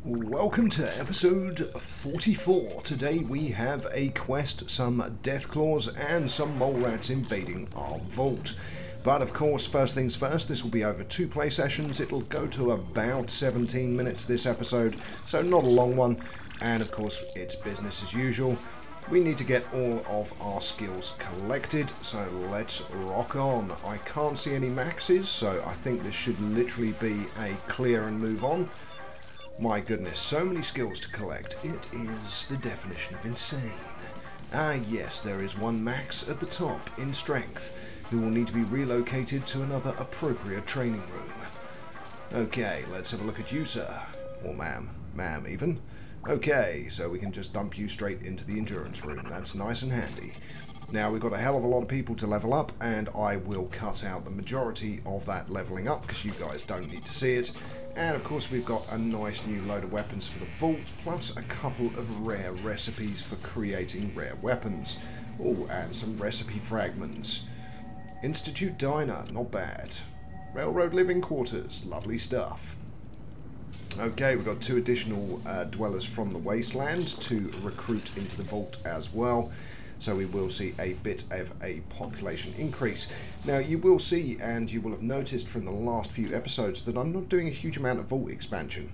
Welcome to episode 44. Today we have a quest, some death claws and some mole rats invading our vault. But of course, first things first, this will be over 2 play sessions. It'll go to about 17 minutes this episode, so not a long one. And of course, it's business as usual. We need to get all of our skills collected, so let's rock on. I can't see any maxes, so I think this should literally be a clear and move on. My goodness, so many skills to collect. It is the definition of insane. Ah yes, there is one max at the top in strength, who will need to be relocated to another appropriate training room. Okay, let's have a look at you, sir. Or ma'am. Ma'am, even. Okay, so we can just dump you straight into the endurance room. That's nice and handy. Now, we've got a hell of a lot of people to level up, and I will cut out the majority of that leveling up, because you guys don't need to see it. And of course we've got a nice new load of weapons for the vault, plus a couple of rare recipes for creating rare weapons. Oh, and some recipe fragments. Institute Diner, not bad. Railroad Living Quarters, lovely stuff. Okay, we've got 2 additional dwellers from the wasteland to recruit into the vault as well. So we will see a bit of a population increase. Now you will see, and you will have noticed from the last few episodes, that I'm not doing a huge amount of vault expansion.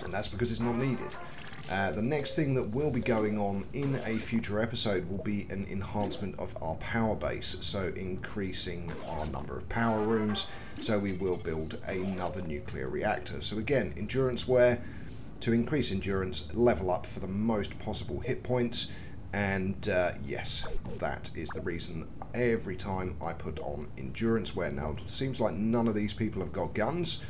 And that's because it's not needed. The next thing that will be going on in a future episode will be an enhancement of our power base. So increasing our number of power rooms. So we will build another nuclear reactor. So again, endurance wear. To increase endurance, level up for the most possible hit points. And yes, that is the reason every time I put on endurance wear. Now, it seems like none of these people have got guns,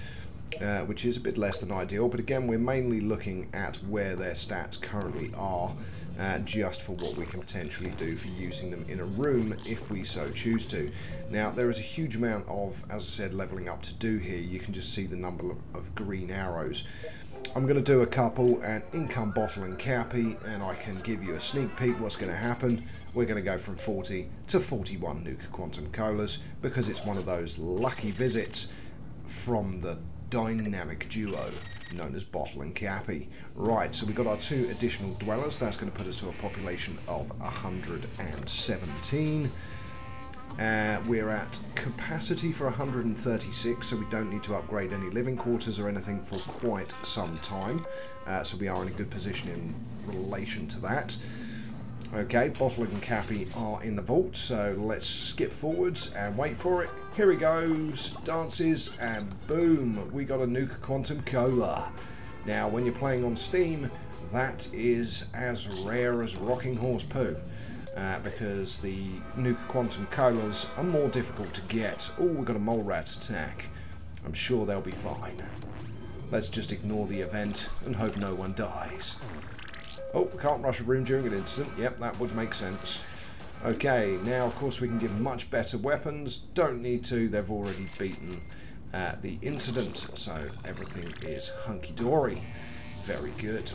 which is a bit less than ideal. But again, we're mainly looking at where their stats currently are, just for what we can potentially do for using them in a room if we so choose to. Now, there is a huge amount of, as I said, leveling up to do here. You can just see the number of green arrows. I'm going to do a couple, and in come Bottle and Cappy, and I can give you a sneak peek what's going to happen. We're going to go from 40 to 41 Nuka Quantum Colas, because it's one of those lucky visits from the dynamic duo known as Bottle and Cappy. Right, so we've got our 2 additional dwellers. That's going to put us to a population of 117. We're at capacity for 136, so we don't need to upgrade any living quarters or anything for quite some time. So we are in a good position in relation to that. Okay, Bottle and Cappy are in the vault, so let's skip forwards and wait for it. Here he goes, dances, and boom, we got a Nuka Quantum Cola. Now, when you're playing on Steam, that is as rare as rocking horse poo. Because the Nuka Quantum Colas are more difficult to get. Oh, we've got a mole rat attack. I'm sure they'll be fine. Let's just ignore the event and hope no one dies. Oh, we can't rush a room during an incident. Yep, that would make sense. Okay, now of course we can give much better weapons. Don't need to, they've already beaten the incident, so everything is hunky-dory. Very good.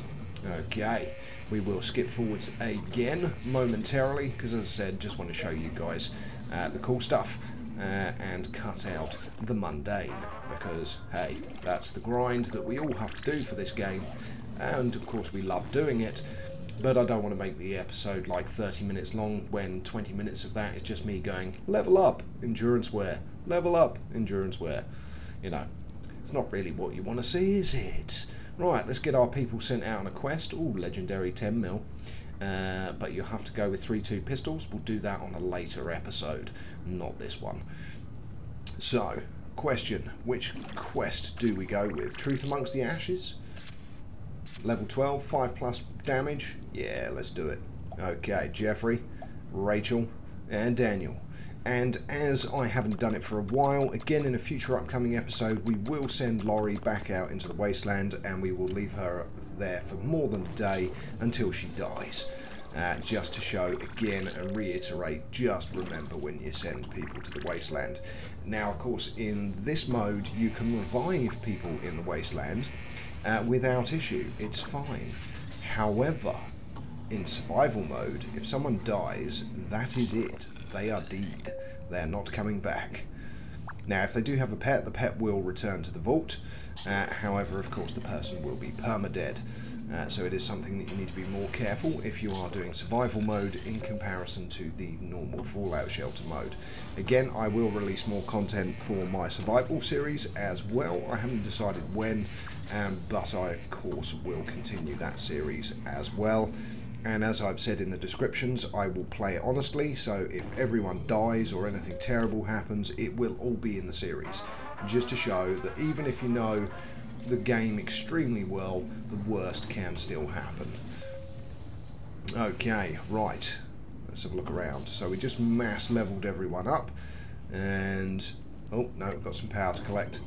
Okay, we will skip forwards again momentarily, because as I said, just want to show you guys the cool stuff and cut out the mundane, because hey, that's the grind that we all have to do for this game, and of course we love doing it. But I don't want to make the episode like 30 minutes long when 20 minutes of that is just me going, level up, endurance wear, level up, endurance wear. You know, it's not really what you want to see, is it? Right, let's get our people sent out on a quest. Ooh, legendary 10 mil. But you'll have to go with 3.2 pistols. We'll do that on a later episode, not this one. So, question. Which quest do we go with? Truth Amongst the Ashes? Level 12, 5+ damage? Yeah, let's do it. Okay, Jeffrey, Rachel, and Daniel. And as I haven't done it for a while, again in a future upcoming episode, we will send Laurie back out into the wasteland, and we will leave her there for more than a day until she dies. Just to show again and reiterate, just remember when you send people to the wasteland. Now, of course, in this mode, you can revive people in the wasteland without issue. It's fine. However, in survival mode, if someone dies, that is it. They are dead. They are not coming back. Now, if they do have a pet, the pet will return to the vault. However, of course, the person will be permadead. So it is something that you need to be more careful if you are doing survival mode in comparison to the normal Fallout Shelter mode. Again, I will release more content for my survival series as well. I haven't decided when, but I of course will continue that series as well. And as I've said in the descriptions, I will play it honestly, so if everyone dies or anything terrible happens, it will all be in the series. Just to show that even if you know the game extremely well, the worst can still happen. Okay, right. Let's have a look around. So we just mass leveled everyone up, and oh no, we've got some power to collect.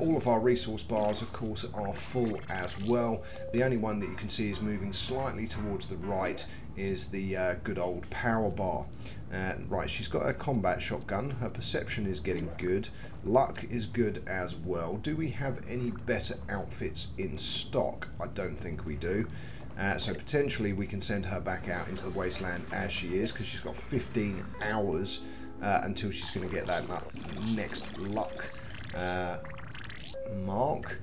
All of our resource bars, of course, are full as well. The only one that you can see is moving slightly towards the right is the good old power bar. Right, she's got a combat shotgun. Her perception is getting good. Luck is good as well. Do we have any better outfits in stock? I don't think we do. So potentially we can send her back out into the wasteland as she is, because she's got 15 hours until she's going to get that next luck mark.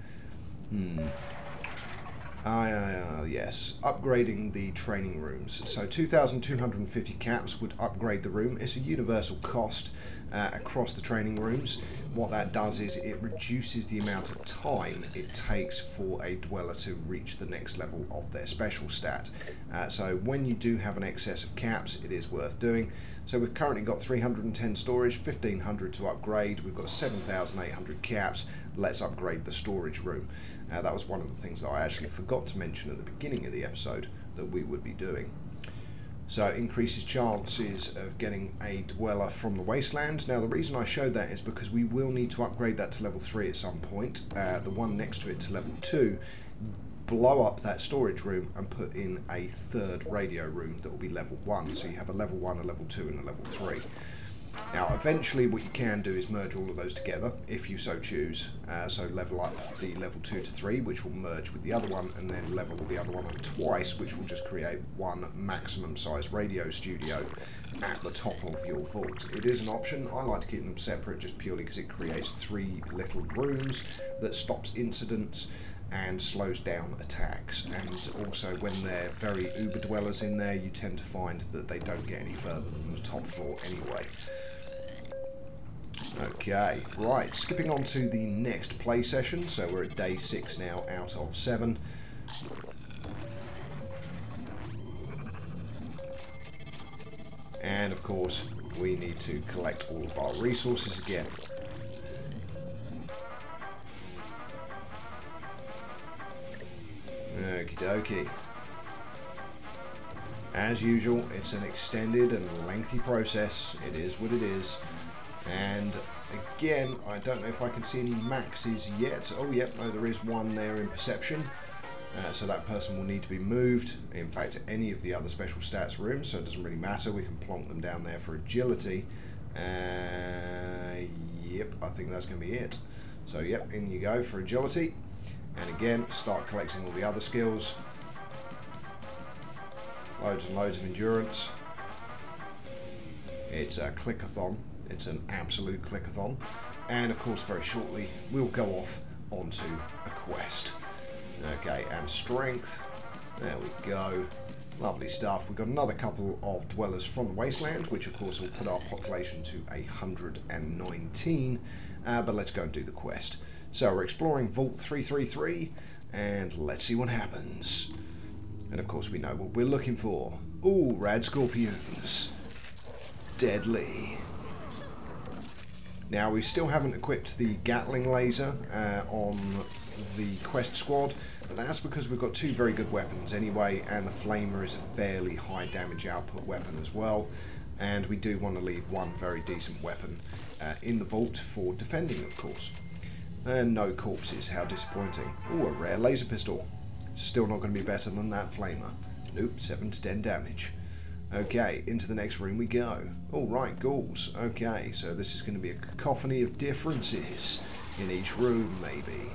Yes, upgrading the training rooms. So 2,250 caps would upgrade the room. It's a universal cost across the training rooms. What that does is it reduces the amount of time it takes for a dweller to reach the next level of their special stat. So when you do have an excess of caps, it is worth doing. So we've currently got 310 storage, 1,500 to upgrade. We've got 7,800 caps. Let's upgrade the storage room. That was one of the things that I actually forgot to mention at the beginning of the episode that we would be doing. So increases chances of getting a dweller from the wasteland. Now the reason I showed that is because we will need to upgrade that to level 3 at some point. The one next to it to level 2. Blow up that storage room and put in a third radio room that will be level 1. So you have a level 1, a level 2 and a level 3. Now eventually what you can do is merge all of those together if you so choose. So level up the level 2 to 3, which will merge with the other one, and then level the other one up twice, which will just create one maximum size radio studio at the top of your vault. It is an option. I like to keep them separate just purely because it creates 3 little rooms that stops incidents and slows down attacks, and also when they're very uber dwellers in there, you tend to find that they don't get any further than the top floor anyway. Okay, right, skipping on to the next play session. So we're at day 6 now out of 7. And of course we need to collect all of our resources again. Okie dokie. As usual, it's an extended and lengthy process. It is what it is. And again, I don't know if I can see any maxes yet. Oh, yep, no, there is one there in perception. So that person will need to be moved. In fact, any of the other special stats rooms, so it doesn't really matter. We can plonk them down there for agility. Yep, I think that's going to be it. So, yep, in you go for agility. And again, start collecting all the other skills. Loads and loads of endurance. It's a clickathon. It's an absolute clickathon. And of course, very shortly, we'll go off onto a quest. Okay, and strength. There we go. Lovely stuff. We've got another couple of dwellers from the wasteland, which of course will put our population to 119. But let's go and do the quest. So we're exploring Vault 333, and let's see what happens. And of course we know what we're looking for. Ooh, rad scorpions. Deadly. Now we still haven't equipped the Gatling laser on the quest squad, but that's because we've got 2 very good weapons anyway, and the flamer is a fairly high damage output weapon as well. And we do want to leave one very decent weapon in the vault for defending, of course. And no corpses, how disappointing. Ooh, a rare laser pistol. Still not going to be better than that flamer. Nope, 7 to 10 damage. Okay, into the next room we go. Alright, ghouls. Okay, so this is going to be a cacophony of differences in each room, maybe.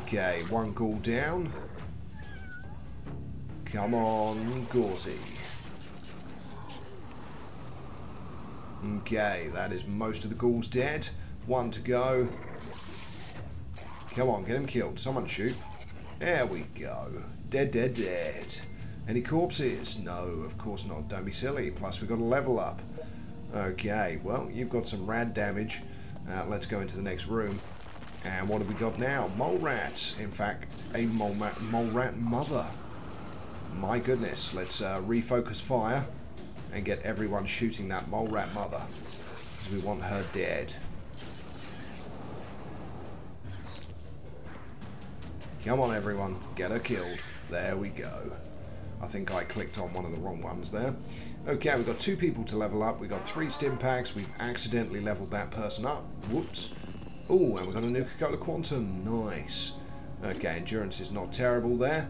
Okay, 1 ghoul down. Come on, Gauzy. Okay, that is most of the ghouls dead. One to go. Come on, get him killed. Someone shoot. There we go. Dead, dead, dead. Any corpses? No, of course not. Don't be silly. Plus, we've got to level up. Okay, well, you've got some rad damage. Let's go into the next room. And what have we got now? Mole rats. In fact, a mole rat mother. My goodness. Let's refocus fire and get everyone shooting that mole rat mother. Because we want her dead. Come on, everyone. Get her killed. There we go. I think I clicked on one of the wrong ones there. Okay, we've got 2 people to level up. We've got 3 stim packs. We've accidentally leveled that person up. Whoops. Oh, and we've got a Nuka-Cola Quantum. Nice. Okay, endurance is not terrible there.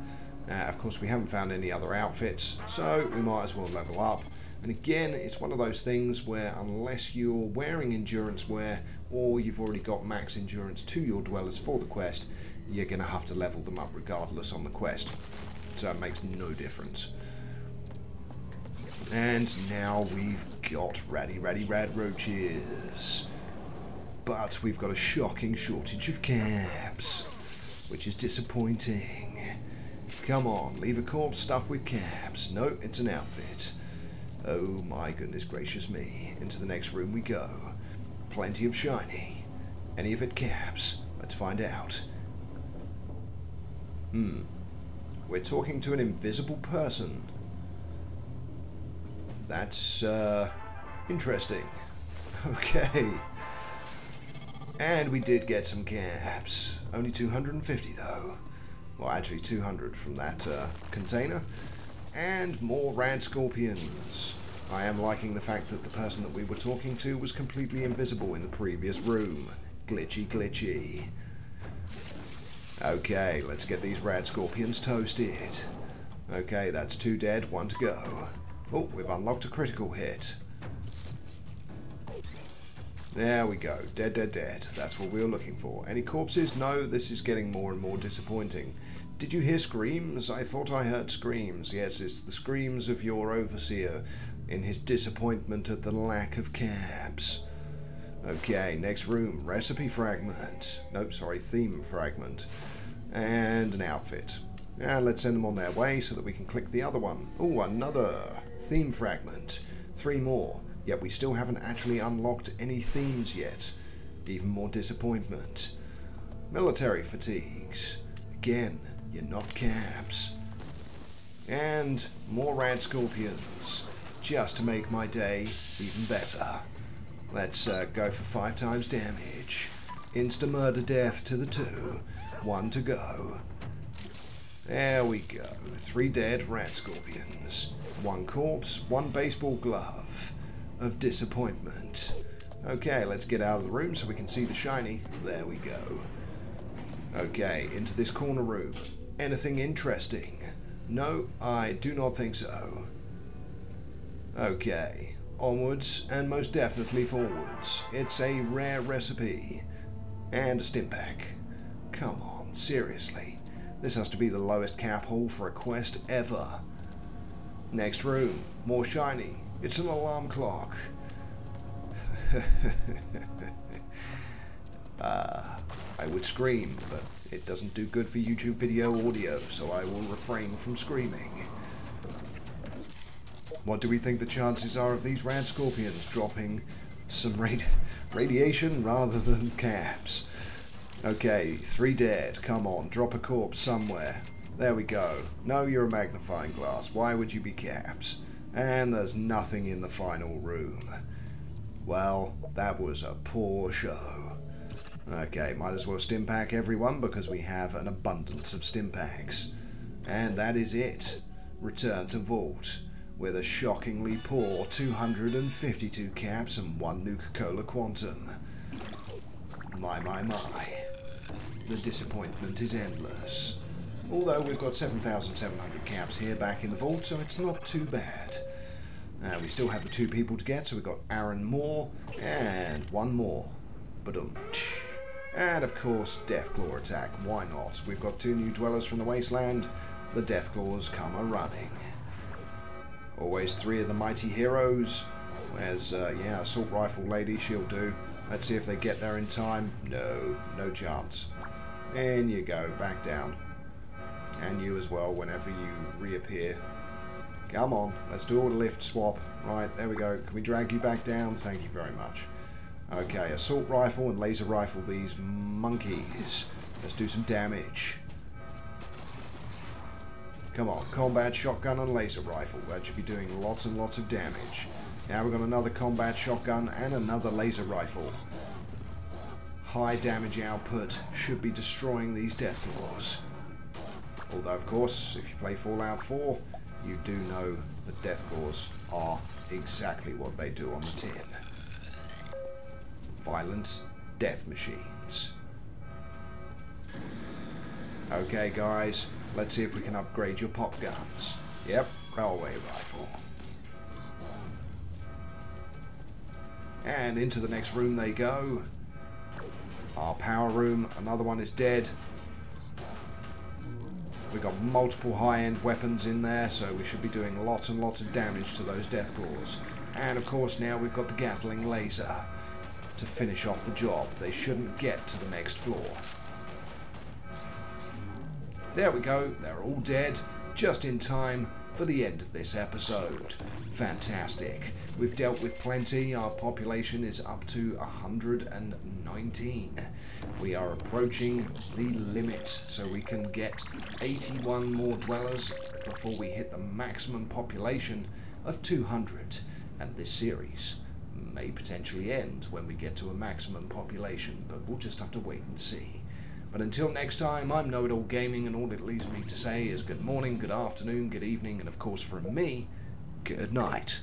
Of course, we haven't found any other outfits, so we might as well level up. And again, it's one of those things where unless you're wearing endurance wear or you've already got max endurance to your dwellers for the quest, you're going to have to level them up regardless on the quest. So it makes no difference. And now we've got rad roaches. But we've got a shocking shortage of caps, which is disappointing. Come on, leave a corpse stuffed with caps. No, it's an outfit. Oh my goodness gracious me. Into the next room we go. Plenty of shiny. Any of it caps? Let's find out. We're talking to an invisible person. That's, interesting. Okay. And we did get some caps. Only 250 though. Well, actually 200 from that container. And more rad scorpions. I am liking the fact that the person that we were talking to was completely invisible in the previous room. Glitchy, glitchy. Okay, let's get these rad scorpions toasted. Okay, that's 2 dead, 1 to go. Oh, we've unlocked a critical hit. There we go. Dead, dead, dead. That's what we were looking for. Any corpses? No, this is getting more and more disappointing. Did you hear screams? I thought I heard screams. Yes, it's the screams of your overseer in his disappointment at the lack of caps. Okay, next room. Recipe fragment. Nope, sorry, theme fragment. And an outfit. And let's send them on their way so that we can click the other one. Oh, another theme fragment. 3 more. Yet we still haven't actually unlocked any themes yet. Even more disappointment. Military fatigues. Again, you're not caps. And more rad scorpions. Just to make my day even better. Let's go for 5 times damage. Insta-murder death to the 2. 1 to go. There we go. 3 dead rad scorpions. 1 corpse, 1 baseball glove of disappointment. Okay, let's get out of the room so we can see the shiny. There we go. Okay, into this corner room. Anything interesting? No, I do not think so. Okay, onwards and most definitely forwards. It's a rare recipe. And a stim pack. Come on, seriously. This has to be the lowest cap haul for a quest ever. Next room, more shiny. It's an alarm clock. I would scream, but it doesn't do good for YouTube video audio, so I will refrain from screaming. What do we think the chances are of these rad scorpions dropping some radiation rather than caps? Okay, 3 dead. Come on, drop a corpse somewhere. There we go. No, you're a magnifying glass. Why would you be caps? And there's nothing in the final room. Well, that was a poor show. Okay, might as well stim pack everyone because we have an abundance of stim packs. And that is it. Return to Vault with a shockingly poor 252 caps and 1 Nuka-Cola Quantum. My. The disappointment is endless. Although we've got 7,700 caps here back in the vault, so it's not too bad. We still have the 2 people to get, so we've got Aaron Moore and 1 more. Ba-dum. And of course, Deathclaw attack. Why not? We've got 2 new dwellers from the wasteland. The Deathclaws come a-running. Always 3 of the mighty heroes. Whereas, yeah, assault rifle lady, she'll do. Let's see if they get there in time. No, no chance. In you go, back down. And you as well, whenever you reappear. Come on, let's do a lift swap. Right, there we go. Can we drag you back down? Thank you very much. Okay, assault rifle and laser rifle these monkeys. Let's do some damage. Come on, combat shotgun and laser rifle. That should be doing lots and lots of damage. Now we've got another combat shotgun and another laser rifle. High damage output should be destroying these Deathclaws. Although, of course, if you play Fallout 4, you do know that Deathclaws are exactly what they do on the tin. Violent death machines. Okay, guys, let's see if we can upgrade your pop guns. Yep, railway rifle. And into the next room they go. Our power room, another one is dead. We've got multiple high-end weapons in there, so we should be doing lots and lots of damage to those Deathclaws. And of course now we've got the Gatling laser to finish off the job. They shouldn't get to the next floor. There we go, they're all dead, just in time for the end of this episode. Fantastic. We've dealt with plenty. Our population is up to 119. We are approaching the limit, so we can get 81 more dwellers before we hit the maximum population of 200. And this series may potentially end when we get to a maximum population, but we'll just have to wait and see. But until next time, I'm Know-It-All Gaming, and all it leaves me to say is good morning, good afternoon, good evening, and of course from me, good night.